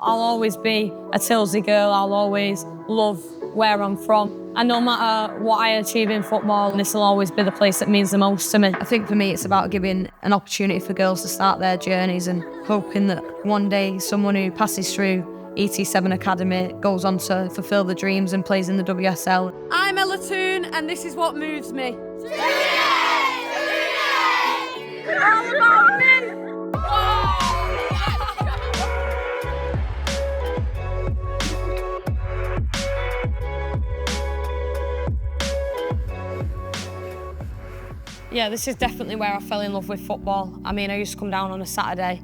I'll always be a Tyldesley girl. I'll always love where I'm from. And no matter what I achieve in football, this will always be the place that means the most to me. I think for me, it's about giving an opportunity for girls to start their journeys and hoping that one day someone who passes through ET7 Academy goes on to fulfil the dreams and plays in the WSL. I'm Toone, and this is what moves me. It's all about me! Yeah, this is definitely where I fell in love with football. I mean, I used to come down on a Saturday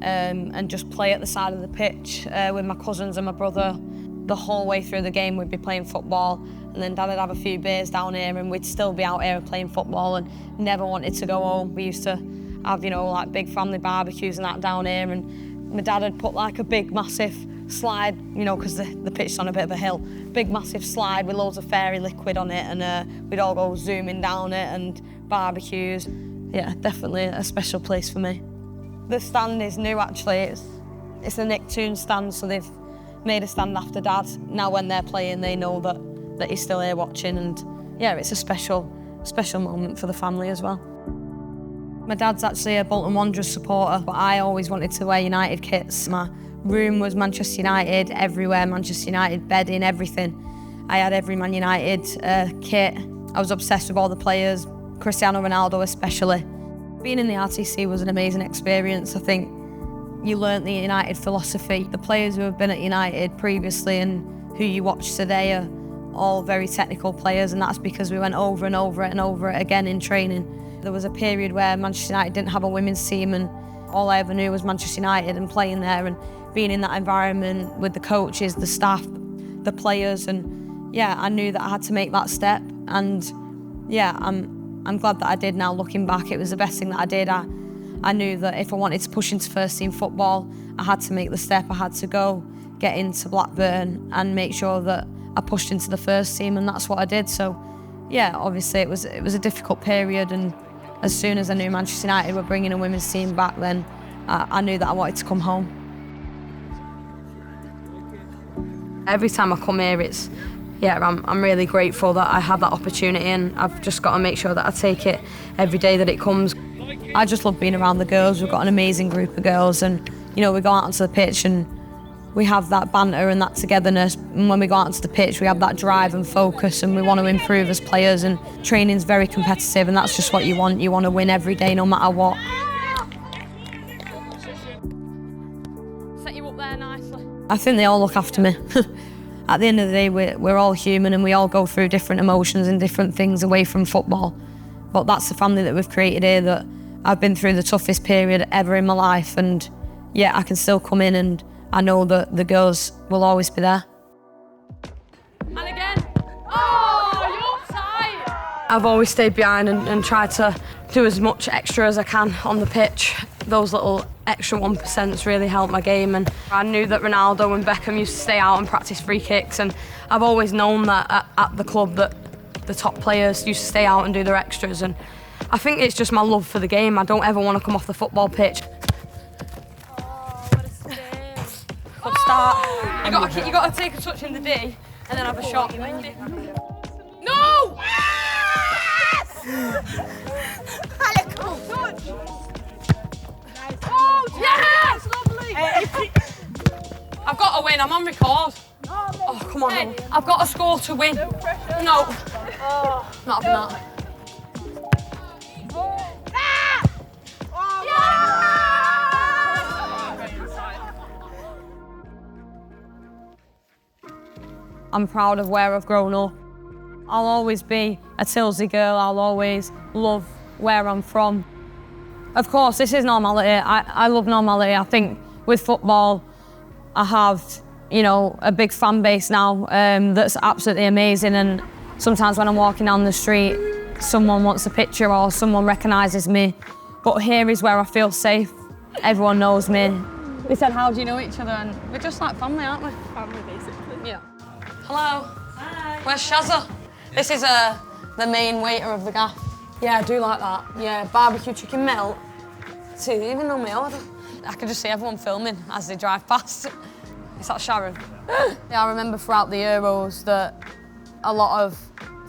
and just play at the side of the pitch with my cousins and my brother. The whole way through the game, we'd be playing football, and then Dad would have a few beers down here, and we'd still be out here playing football and never wanted to go home. We used to have, you know, like big family barbecues and that down here, and my dad had put like a big, massive slide, you know, because the pitch's on a bit of a hill, big, massive slide with loads of fairy liquid on it, and we'd all go zooming down it and barbecues. Yeah, definitely a special place for me. The stand is new, actually. It's the Nick Toone stand, so they've made a stand after Dad. Now when they're playing, they know that he's still here watching, and yeah, it's a special moment for the family as well. My dad's actually a Bolton Wanderers supporter, but I always wanted to wear United kits. My room was Manchester United, everywhere Manchester United, bedding, everything. I had every Man United kit. I was obsessed with all the players, Cristiano Ronaldo especially. Being in the RTC was an amazing experience. I think you learnt the United philosophy. The players who have been at United previously and who you watch today are all very technical players, and that's because we went over and over it and over it again in training. There was a period where Manchester United didn't have a women's team, and all I ever knew was Manchester United and playing there and being in that environment with the coaches, the staff, the players, and yeah, I knew that I had to make that step, and yeah, I'm glad that I did now. Looking back, it was the best thing that I did. I knew that if I wanted to push into first team football, I had to make the step. I had to go get into Blackburn and make sure that I pushed into the first team, and that's what I did. So yeah, obviously it was a difficult period, and as soon as I knew Manchester United were bringing a women's team back, then I knew that I wanted to come home. Every time I come here, I'm really grateful that I have that opportunity, and I've just got to make sure that I take it every day that it comes. I just love being around the girls. We've got an amazing group of girls, and you know, we go out onto the pitch and we have that banter and that togetherness, and when we go out onto the pitch we have that drive and focus, and we want to improve as players, and training's very competitive, and that's just what you want. You want to win every day no matter what. Set you up there nicely. I think they all look after me. At the end of the day, we're all human, and we all go through different emotions and different things away from football. But that's the family that we've created here, that I've been through the toughest period ever in my life, and yeah, I can still come in and I know that the girls will always be there. And again. Oh, you're offside! I've always stayed behind and tried to do as much extra as I can on the pitch. Those little extra 1% really helped my game, and I knew that Ronaldo and Beckham used to stay out and practice free kicks, and I've always known that at the club that the top players used to stay out and do their extras, and I think it's just my love for the game. I don't ever want to come off the football pitch. Oh, what a save. Good start. You got to take a touch in the D and then have a shot. No! Oh, yes! Lovely! I've got to win, I'm on record. Oh, come on. Hey. I've got to score to win. No. Not having that. I'm proud of where I've grown up. I'll always be a Tyldesley girl. I'll always love where I'm from. Of course, this is normality. I love normality. I think with football, I have, you know, a big fan base now that's absolutely amazing. And sometimes when I'm walking down the street, someone wants a picture or someone recognises me. But here is where I feel safe. Everyone knows me. They said, how do you know each other? And we're just like family, aren't we? Family, basically. Yeah. Hello. Hi. Where's Shazza? This is the main waiter of the gaff. Yeah, I do like that. Yeah, barbecue chicken melt. See, they even know my order. I can just see everyone filming as they drive past. Is that Sharon? Yeah, I remember throughout the Euros that a lot of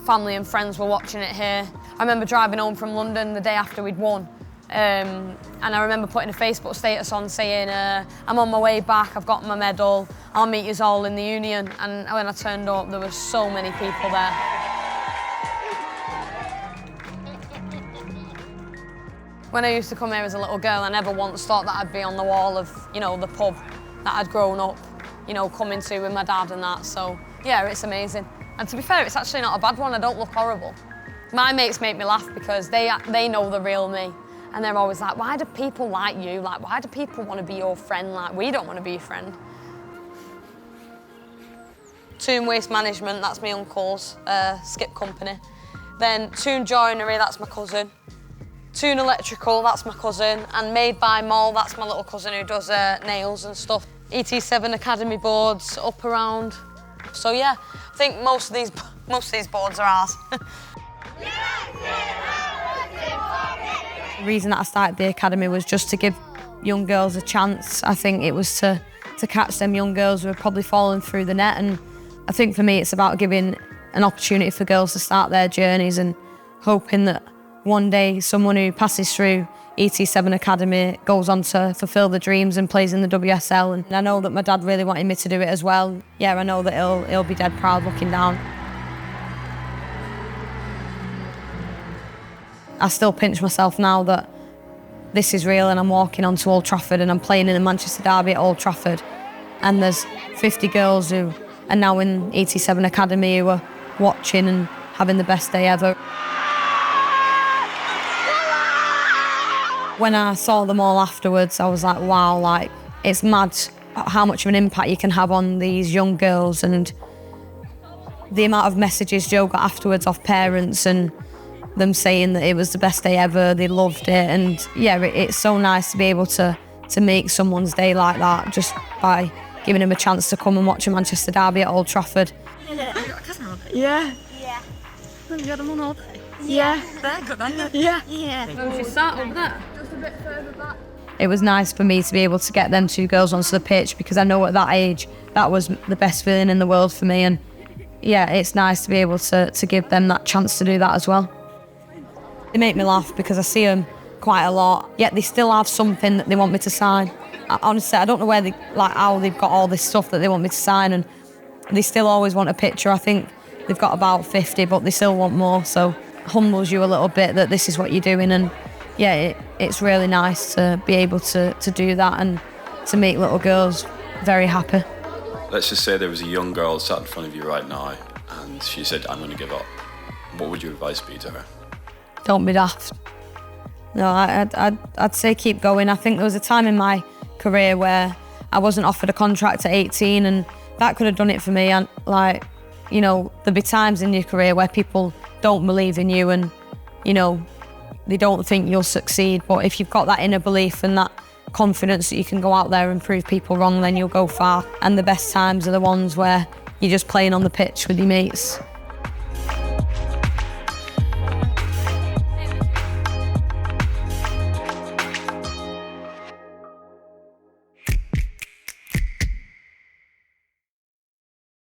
family and friends were watching it here. I remember driving home from London the day after we'd won. And I remember putting a Facebook status on saying, I'm on my way back, I've got my medal, I'll meet you all in the Union. And when I turned up, there were so many people there. When I used to come here as a little girl, I never once thought that I'd be on the wall of, the pub that I'd grown up, coming to with my dad and that. So, yeah, it's amazing. And to be fair, it's actually not a bad one. I don't look horrible. My mates make me laugh because they know the real me. And they're always like, why do people like you? Like, why do people want to be your friend? Like, we don't want to be your friend. Toone Waste Management, that's my uncle's skip company. Then Toone Joinery, that's my cousin. Toone Electrical, that's my cousin. And Made by Mall, that's my little cousin who does nails and stuff. ET7 Academy boards up around. So yeah, I think most of these boards are ours. The reason that I started the academy was just to give young girls a chance. I think it was to catch them young girls who are probably falling through the net, and I think for me it's about giving an opportunity for girls to start their journeys and hoping that one day someone who passes through ET7 Academy goes on to fulfil the dreams and plays in the WSL. And I know that my dad really wanted me to do it as well. Yeah, I know that he'll be dead proud looking down. I still pinch myself now that this is real and I'm walking onto Old Trafford and I'm playing in a Manchester derby at Old Trafford, and there's 50 girls who are now in ET7 Academy who are watching and having the best day ever. When I saw them all afterwards, I was like, wow, like, it's mad how much of an impact you can have on these young girls, and the amount of messages Joe got afterwards off parents and them saying that it was the best day ever, they loved it. And yeah, it's so nice to be able to make someone's day like that just by giving them a chance to come and watch a Manchester derby at Old Trafford. Yeah. Yeah. Have you got them on all day? Yeah. They're good, aren't they? Yeah. Yeah. Oh, she sat over there. Just a bit further back. It was nice for me to be able to get them two girls onto the pitch, because I know at that age that was the best feeling in the world for me. And yeah, it's nice to be able to give them that chance to do that as well. They make me laugh because I see them quite a lot, yet they still have something that they want me to sign. Honestly, I don't know how they've got all this stuff that they want me to sign, and they still always want a picture. I think they've got about 50, but they still want more, so it humbles you a little bit that this is what you're doing. And yeah, it's really nice to be able to do that and to make little girls very happy. Let's just say there was a young girl sat in front of you right now and she said, I'm going to give up. What would your advice be to her? Don't be daft. No, I'd say keep going. I think there was a time in my career where I wasn't offered a contract at 18, and that could have done it for me. And there'll be times in your career where people don't believe in you and, they don't think you'll succeed. But if you've got that inner belief and that confidence that you can go out there and prove people wrong, then you'll go far. And the best times are the ones where you're just playing on the pitch with your mates.